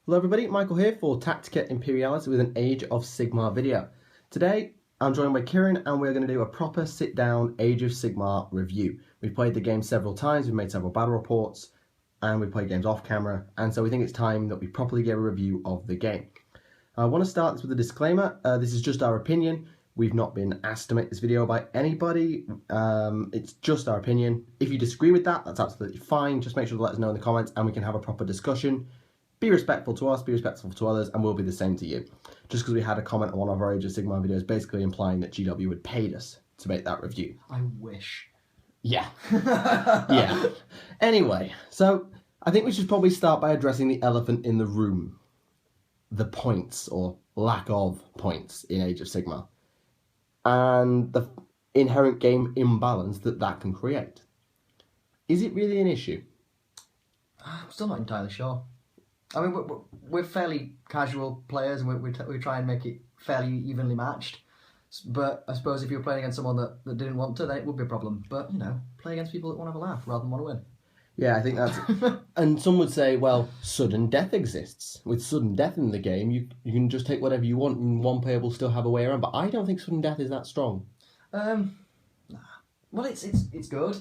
Hello everybody, Michael here for Tactica Imperialis with an Age of Sigmar video. Today I'm joined by Kieran and we're going to do a proper sit-down Age of Sigmar review. We've played the game several times, we've made several battle reports, and we've played games off camera, and so we think it's time that we properly get a review of the game. I want to start this with a disclaimer. This is just our opinion. We've not been asked to make this video by anybody. It's just our opinion. If you disagree with that, that's absolutely fine. Just make sure to let us know in the comments and we can have a proper discussion. Be respectful to us, be respectful to others, and we'll be the same to you. Just because we had a comment on one of our Age of Sigmar videos basically implying that GW had paid us to make that review. I wish. Yeah. Yeah. Anyway, so I think we should probably start by addressing the elephant in the room. The points, or lack of points, in Age of Sigmar. And the inherent game imbalance that can create. Is it really an issue? I'm still not entirely sure. I mean, we're fairly casual players, and we try and make it fairly evenly matched. But I suppose if you were playing against someone that didn't want to, then it would be a problem. But, you know, play against people that want to have a laugh rather than want to win. Yeah, I think that's... And some would say, well, sudden death exists. With sudden death in the game, you can just take whatever you want and one player will still have a way around. But I don't think sudden death is that strong. Nah. Well, it's good.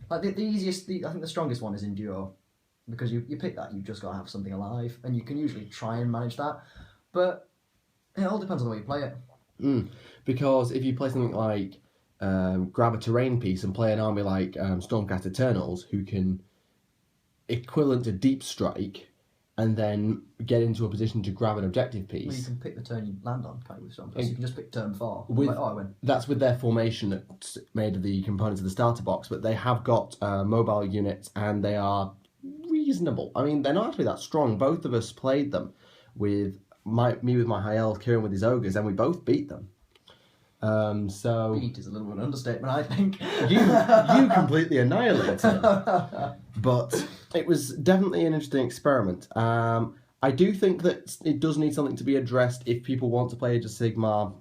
Like, the easiest... I think the strongest one is Endure. Because you pick that, you've just got to have something alive, and you can usually try and manage that, but it all depends on the way you play it. Because if you play something like grab a terrain piece and play an army like Stormcast Eternals, who can equivalent to Deep Strike, and then get into a position to grab an objective piece. Well, you can pick the turn you land on, can't you, with Stormcast? You can just pick turn 4. I win. That's with their formation that's made of the components of the starter box, but they have got mobile units, and they are reasonable. I mean, they're not actually that strong. Both of us played them with me with my high elf, Kieran with his ogres, and we both beat them. So beat is a little bit of an understatement, I think. you completely annihilated them. But it was definitely an interesting experiment. I do think that it does need something to be addressed if people want to play Age of Sigmar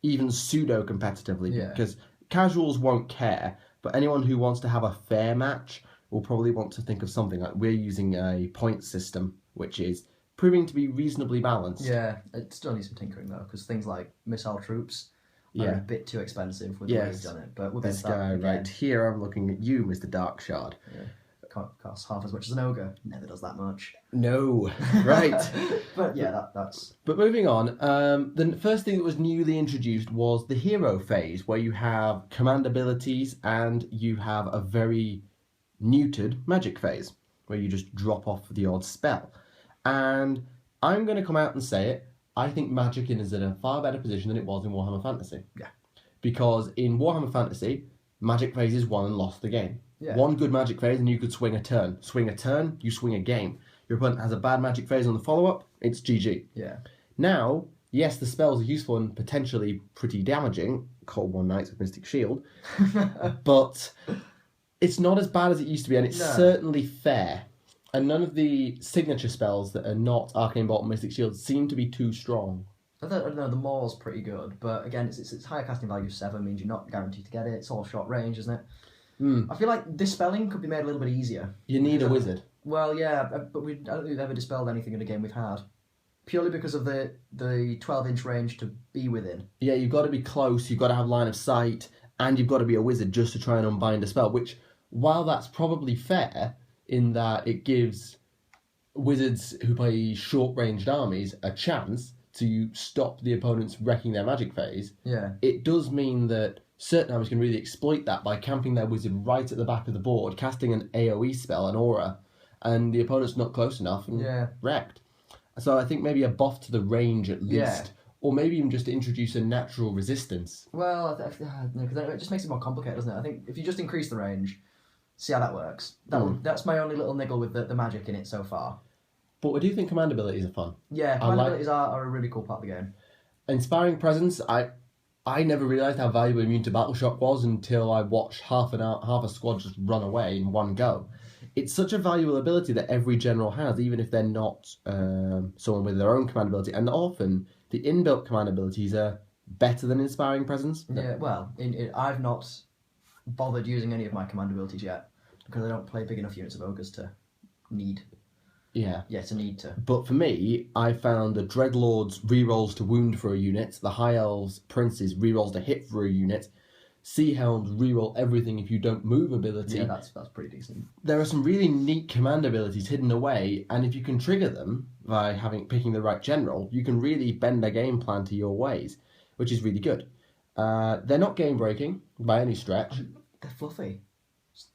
even pseudo-competitively, because casuals won't care, but anyone who wants to have a fair match will probably want to think of something like we're using a point system, which is proving to be reasonably balanced. Yeah, it still needs some tinkering though, because things like missile troops are a bit too expensive with the way you've done it. But we'll this guy right here, I'm looking at you, Mr. Darkshard. Yeah. Costs half as much as an ogre. Never does that much. No, right. But yeah, that's... But moving on, the first thing that was newly introduced was the hero phase, where you have command abilities and you have a very neutered magic phase, where you just drop off the odd spell. And I'm going to come out and say it, I think Magic is in a far better position than it was in Warhammer Fantasy. Yeah. Because in Warhammer Fantasy, magic phases won and lost the game. Yeah. One good magic phase and you could swing a turn. Swing a turn, you swing a game. Your opponent has a bad magic phase on the follow-up, it's GG. Yeah. Now, yes, the spells are useful and potentially pretty damaging, Cold War Knights with Mystic Shield, but it's not as bad as it used to be, and it's certainly fair. And none of the signature spells that are not Arcane Bolt and Mystic Shield seem to be too strong. I don't know, the Maul's pretty good, but again, it's higher casting value 7, means you're not guaranteed to get it. It's all short range, isn't it? I feel like dispelling could be made a little bit easier. You need a wizard. Well, yeah, but I don't think we've ever dispelled anything in a game we've had. Purely because of the 12-inch range to be within. Yeah, you've got to be close, you've got to have line of sight, and you've got to be a wizard just to try and unbind a spell, which, while that's probably fair, in that it gives wizards who play short-ranged armies a chance to stop the opponents wrecking their magic phase, it does mean that certain armies can really exploit that by camping their wizard right at the back of the board, casting an AoE spell, an aura, and the opponent's not close enough and wrecked. So I think maybe a buff to the range at least, or maybe even just to introduce a natural resistance. Well, because it just makes it more complicated, doesn't it? I think if you just increase the range, see how that works. That's my only little niggle with the magic in it so far. But I do think command abilities are fun. Yeah, command abilities are a really cool part of the game. Inspiring Presence, I never realised how valuable Immune to Battle Shock was until I watched half a squad just run away in one go. It's such a valuable ability that every general has, even if they're not someone with their own command ability. And often, the inbuilt command abilities are better than Inspiring Presence. Yeah, well, I've not bothered using any of my command abilities yet, because I don't play big enough units of ogres to need Yeah. Yeah, to need to. But for me, I found the Dreadlords rerolls to wound for a unit, the High Elves Princes rerolls to hit for a unit, Sea Helms reroll everything if you don't move ability. Yeah, that's pretty decent. There are some really neat command abilities hidden away, and if you can trigger them by picking the right general, you can really bend a game plan to your ways, which is really good. They're not game breaking by any stretch. They're fluffy.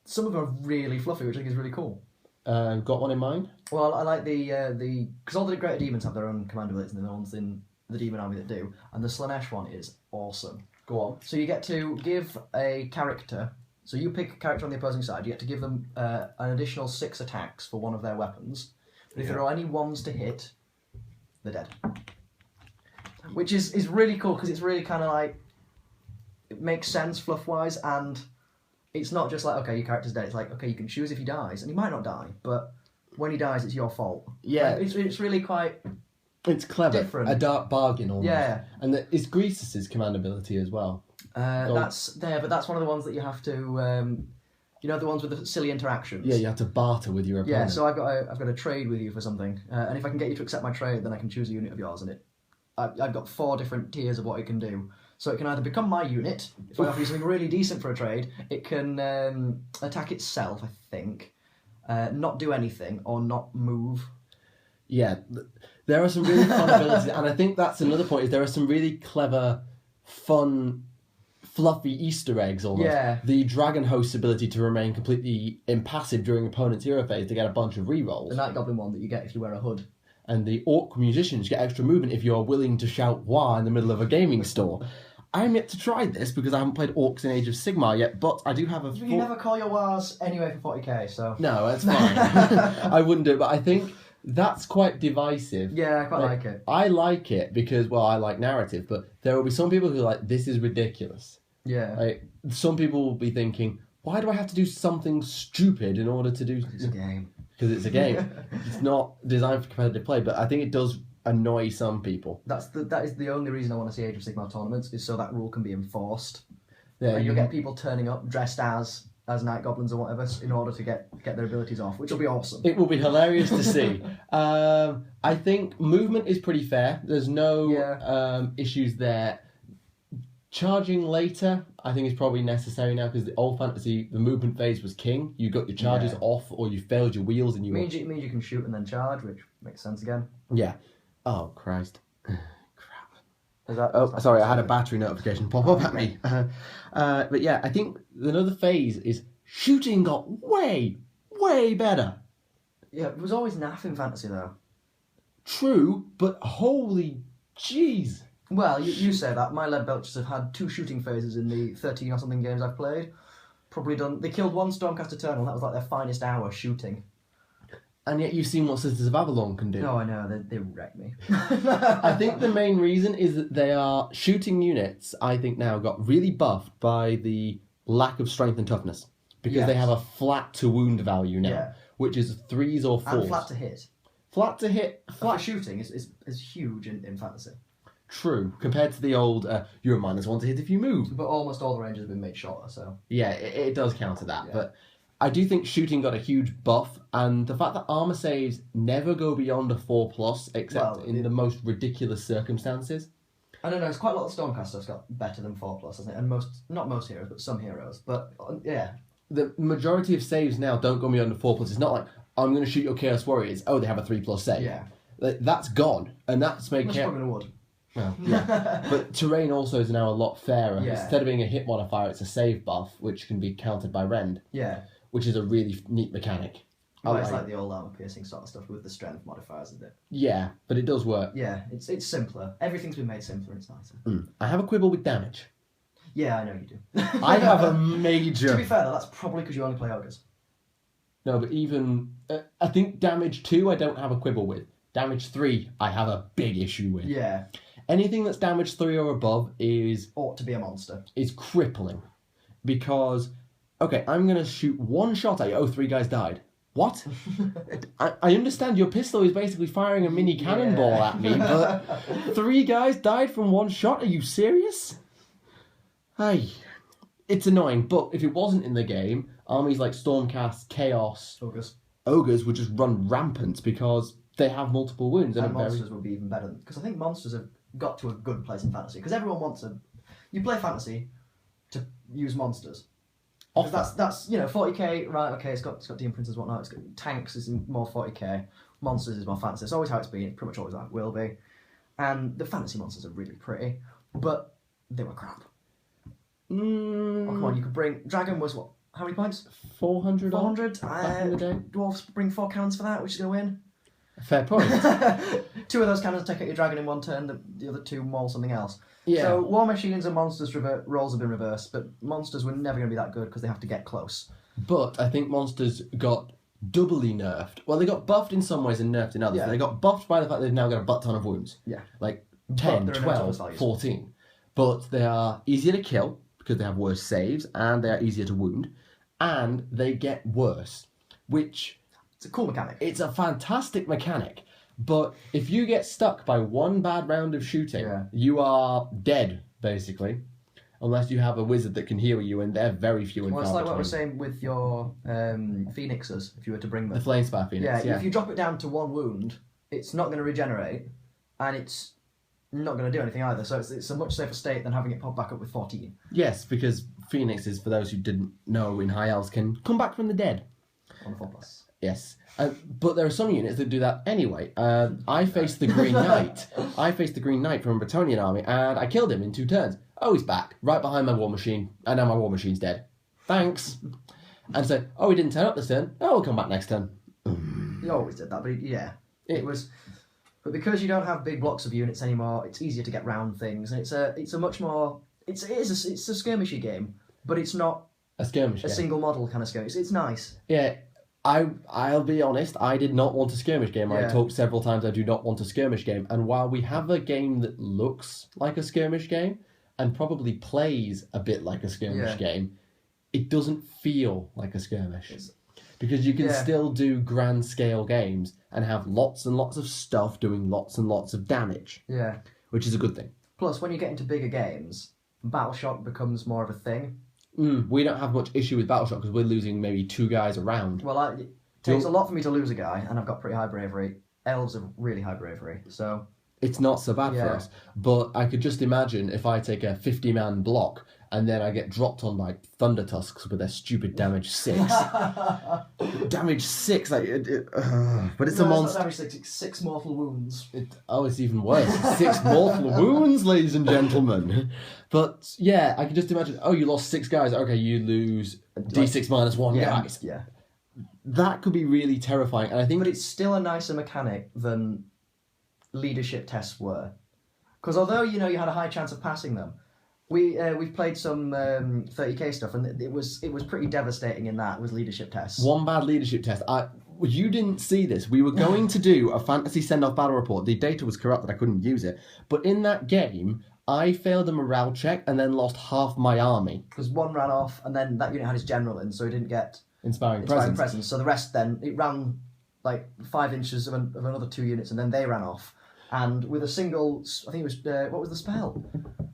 Some of them are really fluffy, which I think is really cool. Got one in mind? Well, I like the because all the greater demons have their own command abilities, and the ones in the demon army that do, and the Slanesh one is awesome. Go on. So you get to give a character. So you pick a character on the opposing side. You get to give them an additional 6 attacks for one of their weapons. But if there are any ones to hit, they're dead. Which is really cool because it's really kind of like it makes sense fluff wise, and it's not just like okay, your character's dead. It's like okay, you can choose if he dies, and he might not die, but when he dies, it's your fault. Yeah, like, it's really quite. It's clever. Different. A dark bargain almost. Yeah. And it's Greasus's command ability as well. That's there, but that's one of the ones that you have to, you know, the ones with the silly interactions. Yeah, you have to barter with your opponent. Yeah, so I've got a trade with you for something, and if I can get you to accept my trade, then I can choose a unit of yours, and I've got 4 different tiers of what it can do. So it can either become my unit, if I offer you something really decent for a trade, it can attack itself, I think, not do anything, or not move. Yeah, there are some really fun abilities, and I think that's another point, is there are some really clever, fun, fluffy Easter eggs almost. Yeah. The Dragon Host's ability to remain completely impassive during opponent's hero phase to get a bunch of rerolls. The Night Goblin one that you get if you wear a hood. And the Orc Musicians get extra movement if you're willing to shout wah in the middle of a gaming store. I'm yet to try this because I haven't played Orcs in Age of Sigmar yet, but I do have a... You never call your wars anyway for 40k, so... No, that's fine. I wouldn't do it, but I think that's quite divisive. Yeah, I quite like it. I like it because, well, I like narrative, but there will be some people who are like, this is ridiculous. Yeah. Like, some people will be thinking, why do I have to do something stupid in order to do... It's a game. Because it's a game. It's not designed for competitive play, but I think it does annoy some people. That is the only reason I want to see Age of Sigmar tournaments, is so that rule can be enforced. Yeah, And you'll get people turning up dressed as Night Goblins or whatever in order to get their abilities off, which will be awesome. It will be hilarious to see. I think movement is pretty fair. There's no issues there. Charging later, I think, is probably necessary now, because the old fantasy, the movement phase was king. You got your charges off, or you failed your wheels, and you means you can shoot and then charge, which makes sense again. Yeah. Oh Christ. Crap. Is that? Oh, sorry, I had a battery notification pop up at me. But yeah, I think another phase is shooting got way, way better. Yeah, it was always naff in fantasy though. True, but holy jeez. Well, you say that. My lead belchers have had 2 shooting phases in the 13 or something games I've played. Probably done. They killed 1 Stormcast Eternal, and that was like their finest hour shooting. And yet you've seen what Sisters of Avalon can do. No, I know. They wreck me. I think the main reason is that they are shooting units, I think now, got really buffed by the lack of strength and toughness. Because they have a flat to wound value now, which is 3s or 4s. And flat to hit. Flat to hit. Flat shooting is huge in fantasy. True, compared to the old, you're a -1 to hit if you move. But almost all the ranges have been made shorter, so... Yeah, it does counter that, but I do think shooting got a huge buff, and the fact that armor saves never go beyond a 4+, except in the most ridiculous circumstances. I don't know, it's quite a lot of Stormcast stuff's got better than 4+, hasn't it? And not most heroes, but some heroes, but yeah. The majority of saves now don't go beyond a 4+. It's not like, I'm going to shoot your Chaos Warriors, they have a 3+ save. Yeah. That's gone, and that's made... Probably would. Well, yeah. But terrain also is now a lot fairer. Yeah. Instead of being a hit modifier, it's a save buff, which can be countered by rend. Yeah. Which is a really neat mechanic. Well, it's like the old armor piercing sort of stuff with the strength modifiers, isn't it? Yeah, but it does work. Yeah, it's simpler. Everything's been made simpler, it's nicer. I have a quibble with damage. Yeah, I know you do. I have a major... To be fair, though, that's probably because you only play ogres. No, but even... I think damage 2 I don't have a quibble with. Damage 3 I have a big issue with. Yeah. Anything that's damage 3 or above ought to be a monster. Is crippling. Because, okay, I'm going to shoot 1 shot at you. 3 guys died. What? I understand your pistol is basically firing a mini cannonball at me, but 3 guys died from 1 shot? Are you serious? Hey, it's annoying, but if it wasn't in the game, armies like Stormcast, Chaos, ogres would just run rampant because they have multiple wounds. And monsters would be even better. Because I think monsters have got to a good place in fantasy. Because everyone wants a... You play fantasy to use monsters. That's 40k, right, okay, it's got demon princes and whatnot, it's got tanks is more 40k, monsters is more fantasy. It's always how it's been, it's pretty much always how it will be. And the fantasy monsters are really pretty, but they were crap. Oh, come on, you could bring... Dragon was what? How many points? 400? 400? Back in the day. Dwarves bring 4 cannons for that, which is going to win. Fair point. 2 of those cannons take out your dragon in one turn, the other 2 maul something else. Yeah. So war machines and monsters roles have been reversed, but monsters were never going to be that good because they have to get close. But I think monsters got doubly nerfed. Well, they got buffed in some ways and nerfed in others. Yeah. They got buffed by the fact they've now got a butt ton of wounds. Yeah. Like 10, But there are no 12, toughness values. 14. But they are easier to kill because they have worse saves and they are easier to wound. And they get worse, which... It's a cool mechanic. It's a fantastic mechanic. But if you get stuck by one bad round of shooting, you are dead, basically. Unless you have a wizard that can heal you, and they're very few and far Well, it's like between. what we're saying with your phoenixes, if you were to bring them. The Flamespire Phoenix, yeah. If you drop it down to 1 wound, it's not going to regenerate, and it's not going to do anything either. So it's a much safer state than having it pop back up with 14. Yes, because Phoenixes, for those who didn't know in High Elves, can come back from the dead. On the 4+. Yes. But there are some units that do that anyway. I faced the Green Knight. I faced the Green Knight from a Bretonnian army, and I killed him in 2 turns. Oh, he's back, right behind my war machine, and now my war machine's dead. Thanks. And so, oh, he didn't turn up this turn. Oh, he'll come back next turn. You always did that, but it was... But because you don't have big blocks of units anymore, it's easier to get round things, and it's a much more... It's a skirmishy game, but it's not a skirmish a game. Single model kind of skirmish. It's nice. Yeah. I'll be honest, I did not want a skirmish game. I talked several times I do not want a skirmish game. And while we have a game that looks like a skirmish game and probably plays a bit like a skirmish game, it doesn't feel like a skirmish. Because you can still do grand scale games and have lots and lots of stuff doing lots and lots of damage. Yeah. Which is a good thing. Plus, when you get into bigger games, battle shock becomes more of a thing. We don't have much issue with battle shock because we're losing maybe 2 guys around. Well, it takes a lot for me to lose a guy, and I've got pretty high bravery. Elves have really high bravery, so... It's not so bad for us. But I could just imagine if I take a 50-man block and then I get dropped on like Thunder Tusks with their stupid damage 6. Damage 6, like... but it's a monster. Damage 6, it's 6 mortal wounds. It's even worse. 6 mortal wounds, ladies and gentlemen. But yeah, I can just imagine, you lost 6 guys. Okay, you lose D6 minus 1 guys. Yeah. That could be really terrifying. And I think... But it's still a nicer mechanic than leadership tests were. Because although, you had a high chance of passing them, we've played some 30k stuff, and it was pretty devastating in that, was leadership tests. One bad leadership test. You didn't see this. We were going to do a fantasy send-off battle report. The data was corrupt that I couldn't use it. But in that game, I failed a morale check and then lost half my army. Because one ran off, and then that unit had his general in, so he didn't get... Inspiring presence. So the rest then, it ran like 5 inches of another 2 units, and then they ran off. And with a single, I think it was, what was the spell?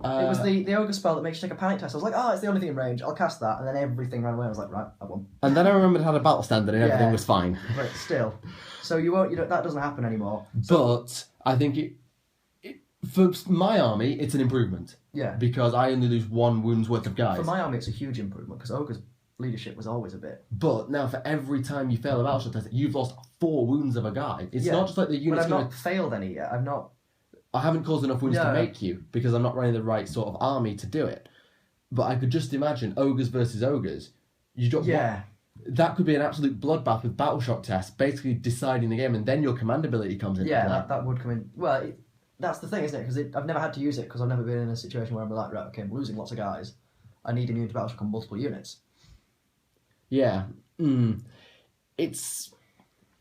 It was the ogre spell that makes you take a panic test. I was like, it's the only thing in range, I'll cast that. And then everything ran away. I was like, right, I won. And then I remembered how to battle standard and everything was fine. But still. So that doesn't happen anymore. But I think for my army, it's an improvement. Yeah. Because I only lose 1 wound's worth of guys. For my army, it's a huge improvement, because ogre's leadership was always a bit. But now for every time you fail a battleship test, you've lost 4 wounds of a guy. It's not just like the unit's But I've not failed any yet. I haven't caused enough wounds to make you, because I'm not running the right sort of army to do it. But I could just imagine ogres versus ogres. That could be an absolute bloodbath with battle shock tests, basically deciding the game, and then your command ability comes in. Yeah, that would come in. Well, that's the thing, isn't it? Because I've never had to use it, because I've never been in a situation where I'm like, right, okay, I'm losing lots of guys. I need immune to battle shock on multiple units. Yeah. It's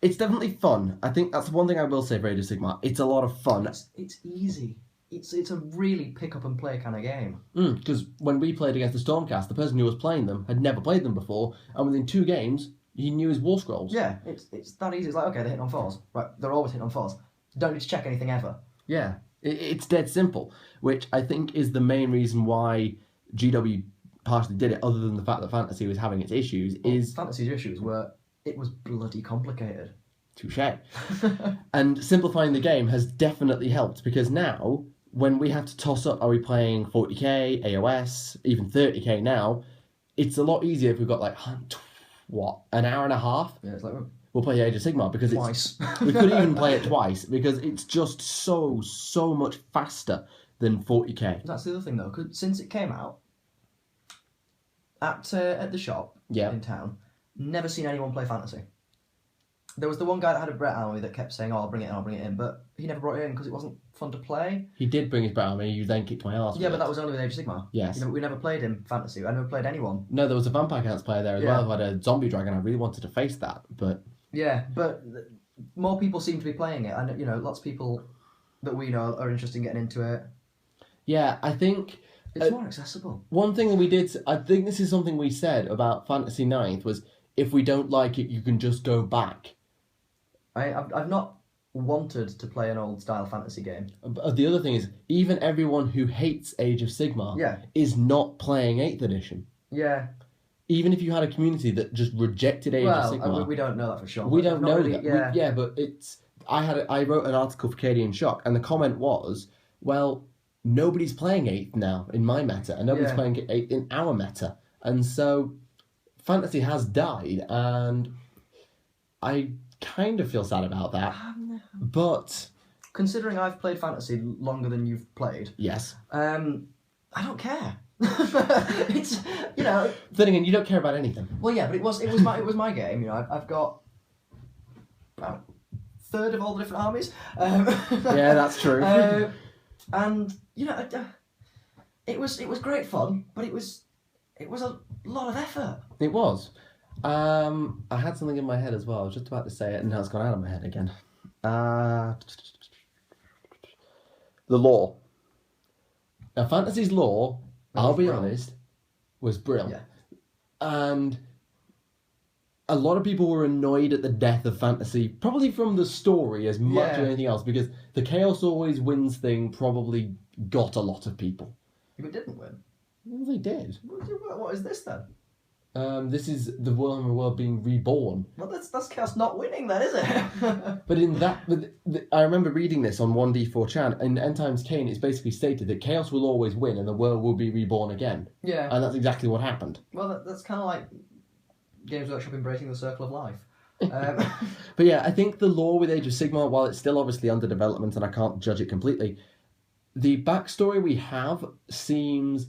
definitely fun. I think that's one thing I will say for Age of Sigmar. It's a lot of fun. It's easy. It's a really pick up and play kind of game. Because when we played against the Stormcast, the person who was playing them had never played them before, and within 2 games, he knew his war scrolls. Yeah, it's that easy. It's like, okay, they're hitting on 4s. Right, they're always hitting on 4s. Don't need to check anything ever. Yeah, it's dead simple, which I think is the main reason why GW partially did it, other than the fact that fantasy was having its issues. Fantasy's issues were it was bloody complicated. Touche. And simplifying the game has definitely helped, because now, when we have to toss up, are we playing 40k, AOS, even 30k now, it's a lot easier if we've got like, an hour and a half? Yeah, it's like, we'll play Age of Sigmar, because twice. we could even play it twice, because it's just so much faster than 40k. That's the other thing though, because since it came out, at the shop in town, never seen anyone play Fantasy. There was the one guy that had a Brett army that kept saying, "Oh, I'll bring it in," but he never brought it in because it wasn't fun to play. He did bring his Brett army, you then kicked my ass. Yeah, but that was only with Age of Sigmar. Yes. You know, we never played him Fantasy. I never played anyone. No, there was a Vampire Counts player there as well who had a zombie dragon. I really wanted to face that, but... Yeah, but more people seem to be playing it. And, you know, lots of people that we know are interested in getting into it. Yeah, I think... It's more accessible. One thing that we did... I think this is something we said about Fantasy 9th was, if we don't like it, you can just go back. I've not wanted to play an old style fantasy game. But the other thing is, even everyone who hates Age of Sigmar is not playing 8th edition. Yeah. Even if you had a community that just rejected Age of Sigmar. Well, we don't know that for sure. We don't know really, that. Yeah. But it's... I wrote an article for Cadian Shock, and the comment was, well, nobody's playing 8th now in my meta, and nobody's playing 8th in our meta. And so, fantasy has died, and I kind of feel sad about that. But... Considering I've played fantasy longer than you've played... Yes. I don't care. It's, you know... Then again, you don't care about anything. Well, yeah, but it was my game, you know. I've got about a third of all the different armies. Yeah, that's true. And, you know, it was great fun, but it was a lot of effort. It was. I had something in my head as well. I was just about to say it, and now it's gone out of my head again. The lore. Now, Fantasy's lore, I'll be honest, was brilliant. Yeah. And a lot of people were annoyed at the death of Fantasy, probably from the story as much as anything else, because the Chaos Always Wins thing probably got a lot of people. But it didn't win. Well, they did. What is this then? This is the world being reborn. Well, that's Chaos not winning then, is it? But in that... I remember reading this on 1D4 Chan. In End Times Kane, it's basically stated that Chaos will always win and the world will be reborn again. Yeah. And that's exactly what happened. Well, that's kind of like Games Workshop embracing the circle of life. But yeah, I think the lore with Age of Sigmar, while it's still obviously under development and I can't judge it completely, the backstory we have seems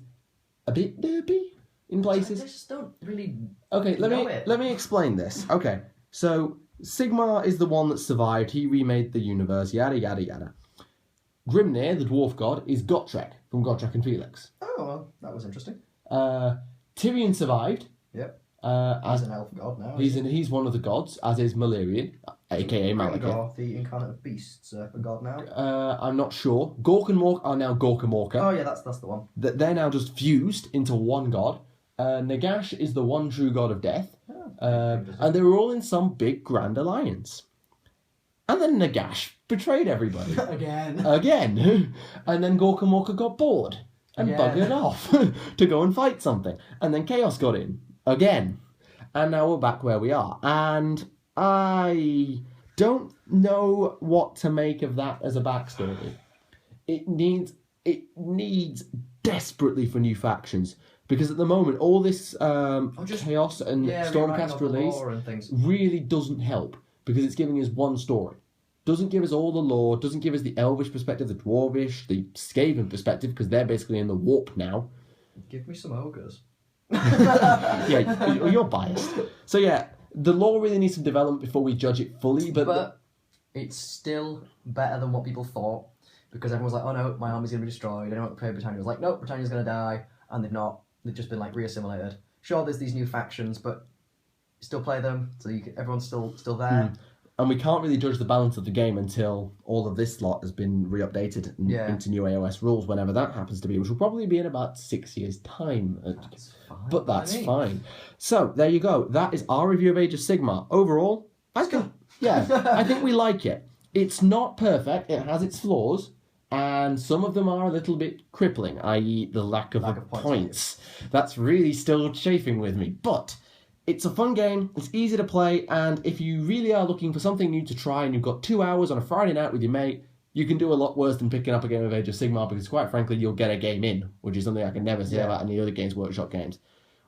a bit derpy in places. I just don't really let me explain this. Okay, so Sigmar is the one that survived. He remade the universe, yada yada yada. Grimnir, the dwarf god, is Gotrek from Gotrek and Felix. Oh, well, that was interesting. Tyrion survived. Yep. As he's an elf god now. He's one of the gods, as is Malerion, aka Malekith. The incarnate of beasts, a god now. I'm not sure. Gork and Mork are now Gork and Morka. Oh yeah, that's the one. They're now just fused into one god. Nagash is the one true god of death. And they were all in some big grand alliance. And then Nagash betrayed everybody. Again. And then Gork and Morka got bored and buggered off to go and fight something. And then Chaos got in. Again. And now we're back where we are. And I don't know what to make of that as a backstory. It needs desperately for new factions. Because at the moment, all this Chaos and Stormcast release really doesn't help. Because it's giving us one story. Doesn't give us all the lore, doesn't give us the Elvish perspective, the Dwarvish, the Skaven perspective, because they're basically in the warp now. Give me some ogres. Yeah, you're biased. So yeah, the lore really needs some development before we judge it fully, but it's still better than what people thought, because everyone's like, oh no, my army's going to be destroyed, I don't want to play Britannia. It was like, nope, Britannia's going to die, and they've not. They've just been like reassimilated. Sure, there's these new factions, but you still play them, so everyone's still there. And we can't really judge the balance of the game until all of this lot has been re-updated into new AOS rules, whenever that happens to be, which will probably be in about 6 years' time. That's fine. So, there you go. That is our review of Age of Sigmar. Overall, I think we like it. It's not perfect. It has its flaws. And some of them are a little bit crippling, i.e. the lack of points. That's really still chafing with me. But It's a fun game, it's easy to play, and if you really are looking for something new to try and you've got 2 hours on a Friday night with your mate, you can do a lot worse than picking up a game of Age of Sigmar, because quite frankly, you'll get a game in, which is something I can never say about any other Games Workshop games.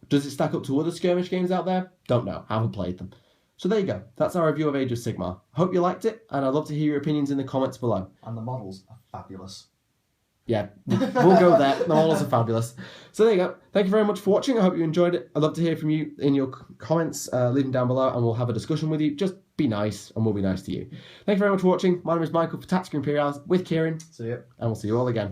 Does it stack up to other Skirmish games out there? Don't know, haven't played them. So there you go, that's our review of Age of Sigmar. Hope you liked it, and I'd love to hear your opinions in the comments below. And the models are fabulous. Yeah, we'll go there. The models are fabulous. So there you go. Thank you very much for watching. I hope you enjoyed it. I'd love to hear from you in your comments. Leave them down below and we'll have a discussion with you. Just be nice and we'll be nice to you. Thank you very much for watching. My name is Michael for Tactica Imperialis with Kieran. See ya. And we'll see you all again.